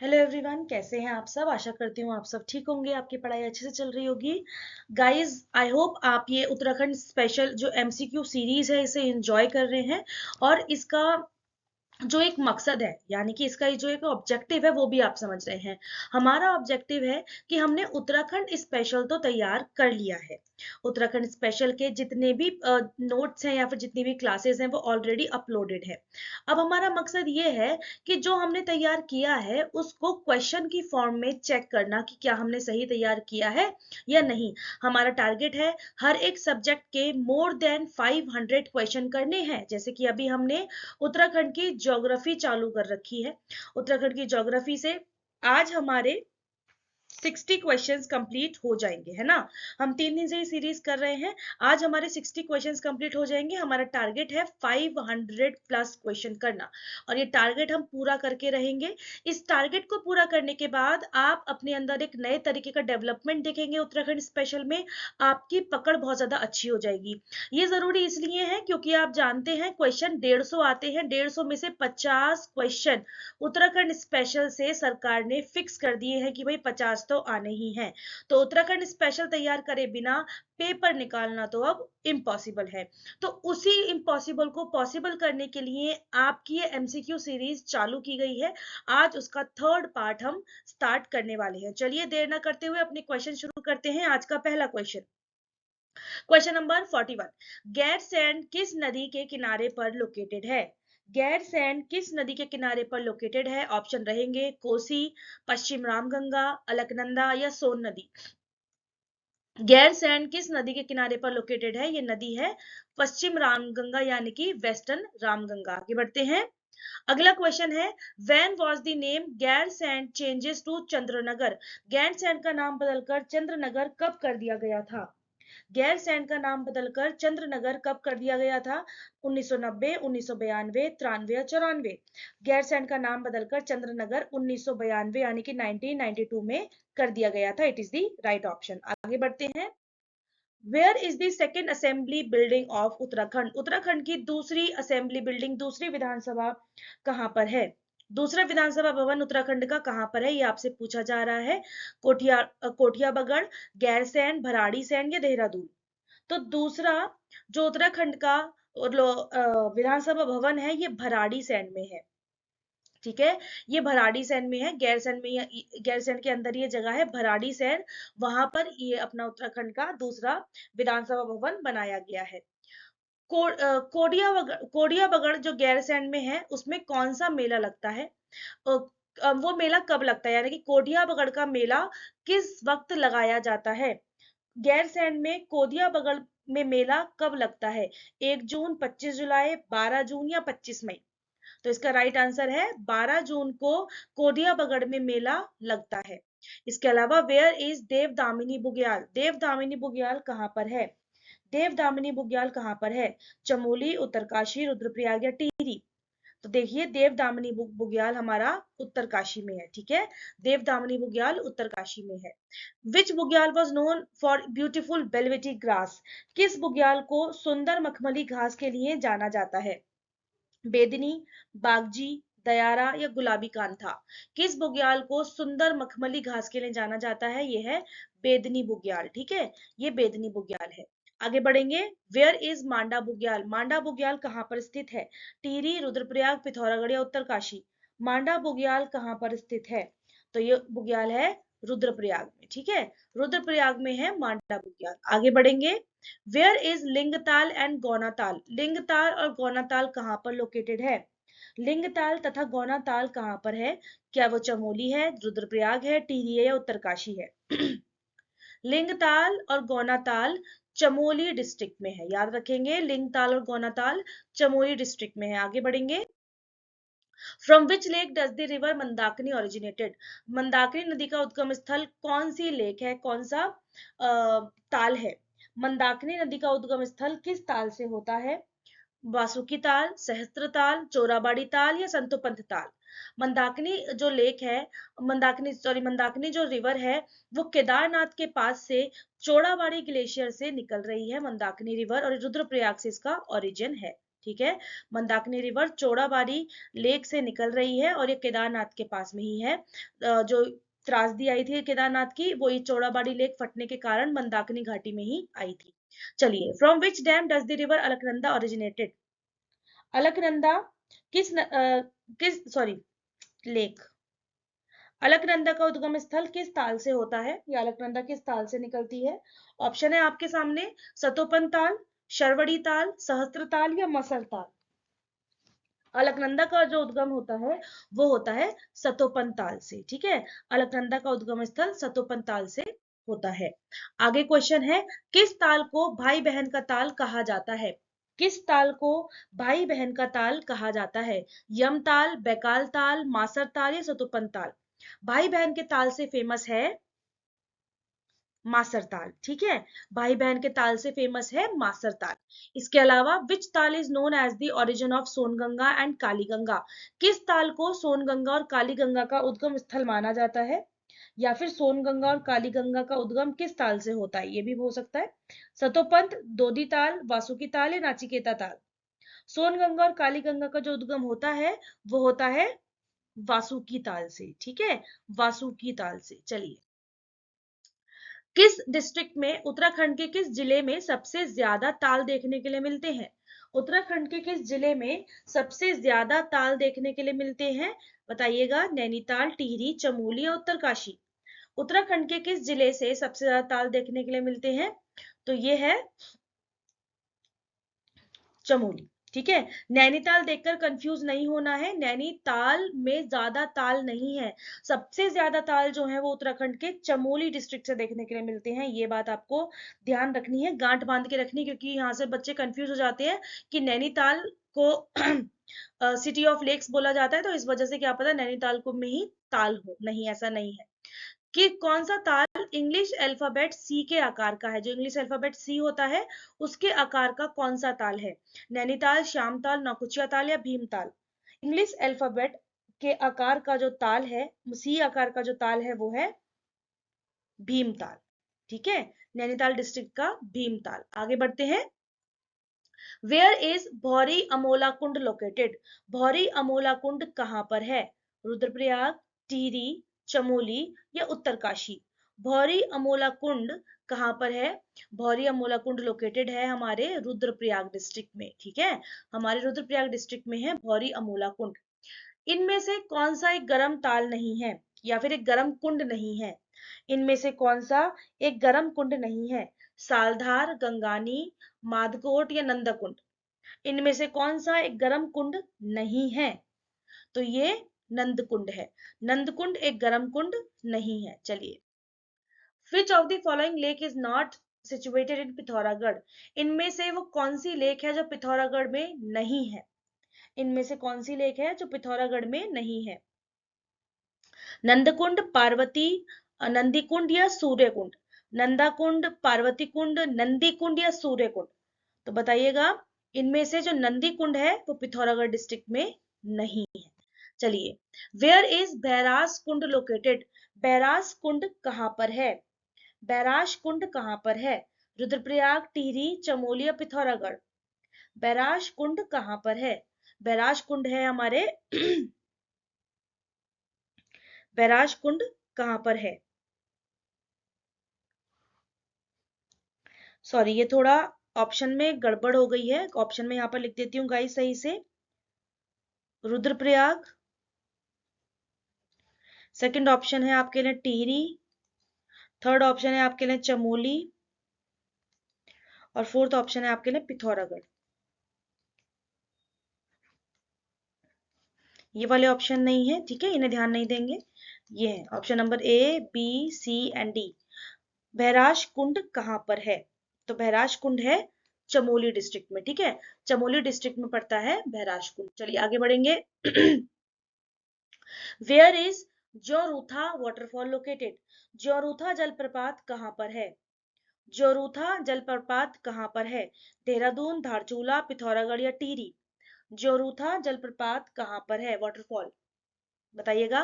Hello everyone, कैसे हैं आप सब। आशा करती हूँ आप सब ठीक होंगे, आपकी पढ़ाई अच्छे से चल रही होगी। गाइस, आई होप आप ये उत्तराखंड स्पेशल जो एमसीक्यू सीरीज है इसे एंजॉय कर रहे हैं और इसका जो एक मकसद है यानी कि इसका जो एक ऑब्जेक्टिव है वो भी आप समझ रहे हैं। हमारा ऑब्जेक्टिव है कि हमने उत्तराखंड स्पेशल तो तैयार कर लिया है। उत्तराखंड स्पेशल के जितने भी नोट्स हैं या फिर जितनी भी क्लासेस हैं वो ऑलरेडी अपलोडेड है। अब हमारा मकसद ये है कि जो हमने तैयार किया है उसको क्वेश्चन की फॉर्म में चेक करना कि क्या हमने सही तैयार किया है या नहीं। हमारा टारगेट है हर एक सब्जेक्ट के मोर देन 500 क्वेश्चन करने हैं। जैसे कि अभी हमने उत्तराखंड की ज्योग्राफी चालू कर रखी है। उत्तराखंड की ज्योग्राफी से आज हमारे 60 क्वेश्चंस कंप्लीट हो जाएंगे, है ना। हम 3 दिन से ही सीरीज कर रहे हैं। आज हमारे 60 क्वेश्चंस कंप्लीट हो जाएंगे। हमारा टारगेट है 500 प्लस क्वेश्चन करना और ये टारगेट हम पूरा करके रहेंगे। इस टारगेट को पूरा करने के बाद आप अपने अंदर एक नए तरीके का डेवलपमेंट देखेंगे। उत्तराखंड स्पेशल में आपकी पकड़ बहुत ज्यादा अच्छी हो जाएगी। ये जरूरी इसलिए है क्योंकि आप जानते हैं क्वेश्चन 150 आते हैं। 150 में से 50 क्वेश्चन उत्तराखंड स्पेशल से सरकार ने फिक्स कर दिए हैं कि भाई 50 तो आने ही हैं। तो उत्तराखंड स्पेशल तैयार करे बिना पेपर निकालना तो अब इम्पॉसिबल है। तो उसी इम्पॉसिबल को पॉसिबल करने के लिए आपकी ये एमसीक्यू सीरीज चालू की गई है। आज उसका थर्ड पार्ट हम स्टार्ट करने वाले हैं। चलिए देर ना करते हुए अपने क्वेश्चन शुरू करते हैं। आज का पहला क्वेश्चन, क्वेश्चन नंबर 41। गैरसैंण किस नदी के किनारे पर लोकेटेड है। गैरसैंण किस नदी के किनारे पर लोकेटेड है। ऑप्शन रहेंगे कोसी, पश्चिम रामगंगा, अलकनंदा या सोन नदी। गैरसैंण किस नदी के किनारे पर लोकेटेड है। ये नदी है पश्चिम रामगंगा यानी कि वेस्टर्न रामगंगा। आगे बढ़ते हैं। अगला क्वेश्चन है, when was the name Gairsain changes to Chandranagar. Gairsain का नाम बदलकर चंद्रनगर कब कर दिया गया था। गैरसैंण का नाम बदलकर चंद्रनगर कब कर दिया गया था। 1990, 1992, 93 या 94। गैरसैंण का नाम बदलकर चंद्रनगर 1992 यानी कि 1992 में कर दिया गया था। It is the right option. आगे बढ़ते हैं। Where is the second assembly building of Uttarakhand. Uttarakhand की दूसरी असेंबली बिल्डिंग, दूसरी विधानसभा कहां पर है। दूसरा विधानसभा भवन उत्तराखंड का कहां पर है, ये आपसे पूछा जा रहा है। कोठिया बगड़, गैरसैंण, भराड़ीसैंण या देहरादून। तो दूसरा जो उत्तराखंड का विधानसभा भवन है ये भराड़ीसैंण में है। ठीक है, ये भराड़ीसैंण में है। गैरसैंण में, गैरसैंण के अंदर ये जगह है भराड़ीसैंण। वहां पर ये अपना उत्तराखंड का दूसरा विधानसभा भवन बनाया गया है। कोडिया बगड़ जो गैरसैंण में है उसमें कौन सा मेला लगता है। वो मेला कब लगता है यानी कि कोडिया बगड़ का मेला किस वक्त लगाया जाता है। गैरसैंण में कोदिया बगड़ में मेला कब लगता है। 1 जून, 25 जुलाई, 12 जून या 25 मई। तो इसका राइट आंसर है 12 जून को कोदिया बगड़ में मेला लगता है। इसके अलावा वेयर इज देव दामिनी बुग्याल। देव दामिनी बुग्याल कहाँ पर है। देव दामिनी बुग्याल कहाँ पर है। चमोली, उत्तरकाशी, रुद्रप्रयाग या टिहरी। तो देखिए देव दामिनी बुग्याल हमारा उत्तरकाशी में है। ठीक है, देव दामिनी बुग्याल उत्तरकाशी में है। Which bugyal was known for beautiful velvety grass. किस बुग्याल को सुंदर मखमली घास के लिए जाना जाता है। बेदनी, बागजी, दयारा या गुलाबी कांथा। किस बुग्याल को सुंदर मखमली घास के लिए जाना जाता है, ये है बेदनी बुग्याल। ठीक है, ये बेदनी बुग्याल है। आगे बढ़ेंगे। वेयर इज मांडा बुग्याल। मांडा बुग्याल कहाँ पर स्थित है। टिहरी, रुद्रप्रयाग, पिथौरागढ़ या उत्तरकाशी। मांडा बुग्याल कहाँ पर स्थित है। तो ये बुग्याल है रुद्रप्रयाग में। ठीक है, रुद्रप्रयाग में है मांडा बुग्याल। आगे बढ़ेंगे। Where is Lingtal and Gaunatal. Lingtal और गौनाताल कहाँ पर लोकेटेड है। लिंगताल तथा गौनाताल कहाँ पर है। क्या वो चमोली है, रुद्रप्रयाग है, टिहरी है या उत्तरकाशी है। लिंगताल और गौनाताल चमोली डिस्ट्रिक्ट में है। याद रखेंगे, लिंगताल और गौनाताल चमोली डिस्ट्रिक्ट में है। आगे बढ़ेंगे। From which lake does the river Mandakini originated. Mandakini नदी का उद्गम स्थल कौन सी लेक है, कौन सा ताल है। मंदाकिनी नदी का उद्गम स्थल किस ताल से होता है। वासुकी ताल, सहस्त्र ताल, चोराबाड़ी ताल या संतोपंथ ताल। मंदाकिनी जो लेक है, मंदाकिनी जो रिवर है वो केदारनाथ के पास से चोराबाड़ी ग्लेशियर से निकल रही है। मंदाकिनी रिवर और रुद्रप्रयाग से इसका ओरिजिन है। ठीक है। मंदाकिनी रिवर चौड़ाबाड़ी लेक से निकल रही है और ये केदारनाथ के पास में ही है। जो त्रासदी आई थी केदारनाथ की, वो ये चौड़ाबाड़ी लेक फटने के कारण मंदाकिनी घाटी में ही आई थी। चलिए, from which dam does the river Alaknanda originated? Alaknanda किस सॉरी लेक, अलकनंदा का उद्गम स्थल किस ताल से होता है, या अलकनंदा किस ताल से निकलती है? ऑप्शन है आपके सामने, सतोपन ताल, शरवड़ी ताल, सहस्त्र ताल या मसर ताल। अलकनंदा का जो उद्गम होता है वो होता है सतोपन ताल से, ठीक है। अलकनंदा का उद्गम स्थल सतोपन ताल से होता है। आगे क्वेश्चन है, किस ताल को भाई बहन का ताल कहा जाता है? किस ताल को भाई बहन का ताल कहा जाता है? यम ताल, बैकाल ताल, मासर ताल या सतोपन ताल? भाई बहन के ताल से फेमस है मासर ताल, ठीक है। भाई बहन के ताल से फेमस है मासर ताल। इसके अलावा which tal is known as the origin of Songanga and Kaliganga? किस ताल को सोनगंगा और कालीगंगा का उद्गम स्थल माना जाता है? या फिर सोनगंगा और कालीगंगा का उद्गम किस ताल से होता है, ये भी हो सकता है। सतोपंत, दोदी ताल, वासुकी ताल या नाचिकेता ताल? सोनगंगा और कालीगंगा का जो उद्गम होता है वो होता है वासुकी ताल से, ठीक है, वासुकी ताल से। चलिए, किस डिस्ट्रिक्ट में, उत्तराखंड के किस जिले में सबसे ज्यादा ताल देखने के लिए मिलते हैं? उत्तराखंड के किस जिले में सबसे ज्यादा ताल देखने के लिए मिलते हैं? बताइएगा, नैनीताल, टिहरी, चमोली या उत्तरकाशी? उत्तराखंड के किस जिले से सबसे ज्यादा ताल देखने के लिए मिलते हैं? तो ये है चमोली, ठीक है। नैनीताल देखकर कंफ्यूज नहीं होना है, नैनीताल में ज्यादा ताल नहीं है, सबसे ज्यादा ताल जो है वो उत्तराखंड के चमोली डिस्ट्रिक्ट से देखने के लिए मिलते हैं। ये बात आपको ध्यान रखनी है, गांठ बांध के रखनी, क्योंकि यहाँ से बच्चे कंफ्यूज हो जाते हैं कि नैनीताल को सिटी ऑफ लेक्स बोला जाता है, तो इस वजह से क्या पता नैनीताल को में ही ताल हो, नहीं, ऐसा नहीं है। कि कौन सा ताल इंग्लिश अल्फाबेट सी के आकार का है? जो इंग्लिश अल्फाबेट सी होता है उसके आकार का कौन सा ताल है? नैनीताल, श्यामताल, नौकुचिया ताल या भीमताल? इंग्लिश अल्फाबेट के आकार का जो ताल है, सी आकार का जो ताल है वो है भीमताल, ठीक है। नैनीताल डिस्ट्रिक्ट का भीमताल। आगे बढ़ते हैं, वेयर इज भौरी अमोला कुंड लोकेटेड? भौरी अमोला कुंड कहां पर है? रुद्रप्रयाग, टिहरी, चमोली या उत्तरकाशी? भौरी अमोला कुंड कहां पर है? भौरी अमोला कुंड लोकेटेड है हमारे रुद्रप्रयाग डिस्ट्रिक्ट में, ठीक है। हमारे रुद्रप्रयाग डिस्ट्रिक्ट में है भौरी अमोला कुंड। इनमें से कौन सा एक गर्म ताल नहीं है, या फिर एक गर्म कुंड नहीं है? इनमें से कौन सा एक गर्म कुंड नहीं है? सालधार, गंगानी, माधकोट या नंदकुंड? इनमें से कौन सा एक गर्म कुंड नहीं है? तो ये नंदकुंड है, नंदकुंड एक गर्म कुंड नहीं है। चलिए, which of the following lake is not situated in Pithoragarh? इनमें से वो कौन सी लेक है जो पिथौरागढ़ में नहीं है? इनमें से कौन सी लेक है जो पिथौरागढ़ में नहीं है? नंदकुंड, पार्वती, नंदीकुंड या सूर्यकुंड? नंदाकुंड, पार्वती कुंड, नंदी कुंड या सूर्य कुंड? तो बताइएगा, इनमें से जो नंदी कुंड है वो पिथौरागढ़ डिस्ट्रिक्ट में नहीं है। चलिए, वेयर इज बैरास कुंड लोकेटेड? बैरास कुंड कहां पर है? बैराश कुंड कहां पर है? रुद्रप्रयाग, टिहरी, चमोली या पिथौरागढ़? बैराश कुंड कहां पर है? बैराश कुंड है हमारे बैराश कुंड कहां पर है? सॉरी, ये थोड़ा ऑप्शन में गड़बड़ हो गई है, ऑप्शन में यहाँ पर लिख देती हूँ गाइस सही से। रुद्रप्रयाग, सेकंड ऑप्शन है आपके लिए टिहरी, थर्ड ऑप्शन है आपके लिए चमोली और फोर्थ ऑप्शन है आपके लिए पिथौरागढ़। ये वाले ऑप्शन नहीं है, ठीक है, इन्हें ध्यान नहीं देंगे। ये है option number A, B, C and D. Bairash Kund कहां पर है? तो बैराश कुंड है चमोली डिस्ट्रिक्ट में, ठीक है, चमोली डिस्ट्रिक्ट में पड़ता है बैराश कुंड। चलिए आगे बढ़ेंगे। Where is Jorutha waterfall located? Jorutha जलप्रपात कहां पर है? जोरूथा जलप्रपात कहां पर है? देहरादून, धारचूला, पिथौरागढ़ या टिहरी? जोरूथा जलप्रपात कहां पर है, वाटरफॉल बताइएगा।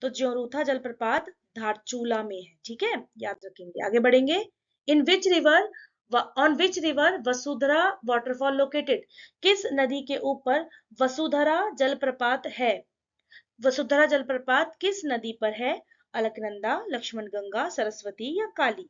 तो जोरूथा जलप्रपात धारचूला में है, ठीक है, याद रखेंगे। आगे बढ़ेंगे, in which river on which river Vasudhara waterfall located, किस नदी के ऊपर वसुधरा जलप्रपात है? वसुधरा जलप्रपात किस नदी पर है? अलकनंदा, लक्ष्मण गंगा, सरस्वती या काली?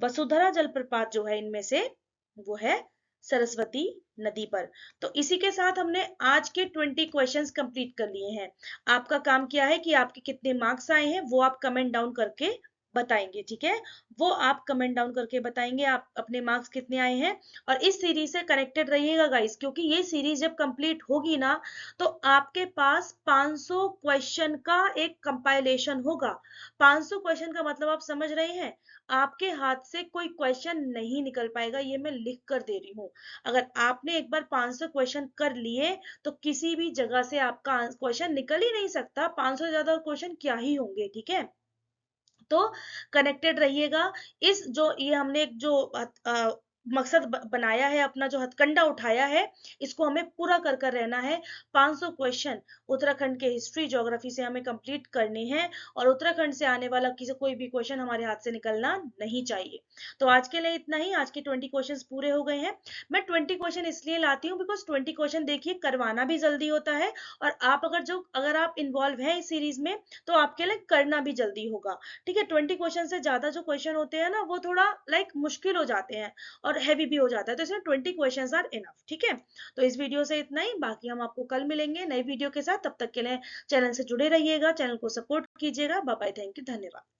वसुधरा जलप्रपात जो है इनमें से वो है सरस्वती नदी पर। तो इसी के साथ हमने आज के 20 क्वेश्चंस कंप्लीट कर लिए हैं। आपका काम क्या है कि आपके कितने मार्क्स आए हैं वो आप कमेंट डाउन करके बताएंगे, ठीक है? वो आप कमेंट डाउन करके बताएंगे आप अपने मार्क्स कितने आए हैं। और इस सीरीज से कनेक्टेड रहिएगा गाइस, क्योंकि ये सीरीज जब कंप्लीट होगी ना तो आपके पास 500 क्वेश्चन का एक कंपाइलेशन होगा। 500 क्वेश्चन का मतलब आप समझ रहे हैं, आपके हाथ से कोई क्वेश्चन नहीं निकल पाएगा, ये मैं लिख कर दे रही हूँ। अगर आपने एक बार 500 क्वेश्चन कर लिए तो किसी भी जगह से आपका क्वेश्चन निकल ही नहीं सकता। 500 से ज्यादा क्वेश्चन क्या ही होंगे, ठीक है? तो कनेक्टेड रहिएगा। इस जो ये हमने एक जो मकसद बनाया है, अपना जो हथकंडा उठाया है, इसको हमें पूरा कर कर रहना है। 500 क्वेश्चन उत्तराखंड के हिस्ट्री ज्योग्राफी से हमें कंप्लीट करने हैं, और उत्तराखंड से आने वाला किसी कोई भी क्वेश्चन हमारे हाथ से निकलना नहीं चाहिए। तो आज के लिए इतना ही। आज के 20 क्वेश्चन पूरे हो गए हैं। मैं 20 क्वेश्चन इसलिए लाती हूँ बिकॉज 20 क्वेश्चन देखिए करवाना भी जल्दी होता है, और आप अगर आप इन्वॉल्व है इस सीरीज में तो आपके लिए करना भी जल्दी होगा। ठीक है? 20 क्वेश्चन से ज्यादा जो क्वेश्चन होते हैं ना वो थोड़ा मुश्किल हो जाते हैं और हैवी भी हो जाता है, तो इसमें 20 क्वेश्चन आर इनफ। ठीक है? तो इस वीडियो से इतना ही, बाकी हम आपको कल मिलेंगे नई वीडियो के साथ। तब तक के लिए चैनल से जुड़े रहिएगा, चैनल को सपोर्ट कीजिएगा। बाय बाय, थैंक यू, धन्यवाद।